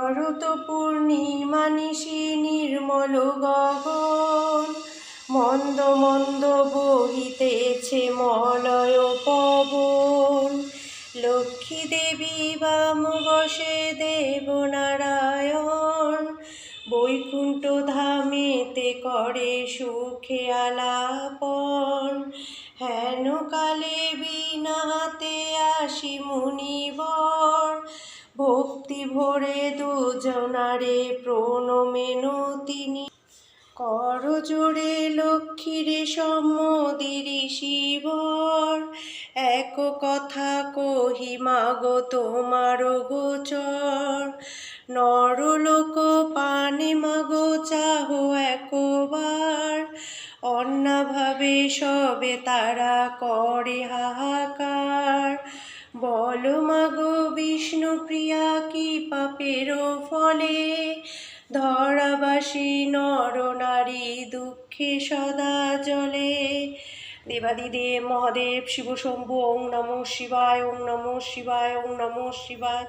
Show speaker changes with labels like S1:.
S1: শরৎ পূর্ণিমা নিশি নির্মল গগন, মন্দ মন্দ বহিতেছে মলয় পবন। লক্ষ্মী দেবী বাম বসে দেবনারায়ণ, বৈকুণ্ঠ ধামেতে করে সুখে আলাপন। হেন কালে বীণা হাতে আসি মুনিবর, ভক্তি ভরে দুজনারে প্রণমেন তিনি। কর জোড়ে লক্ষ্মীর সম্মদির শিবর, এক কথা কহি মাগো তোমার গোচর। নরলোক পানে মাগো চাহো একবার, অন্যভাবে সবে তারা করে হাহাকার। বল মাগো বিষ্ণুপ্রিয়া কি পাপের ফলে, ধরাবাসী নর নারী দুঃখে সদা জলে। দেবাদিদেব মহাদেব শিব শম্ভু ওং নমঃ শিবায়, ওং নমঃ শিবায়, ওং নমঃ শিবায়।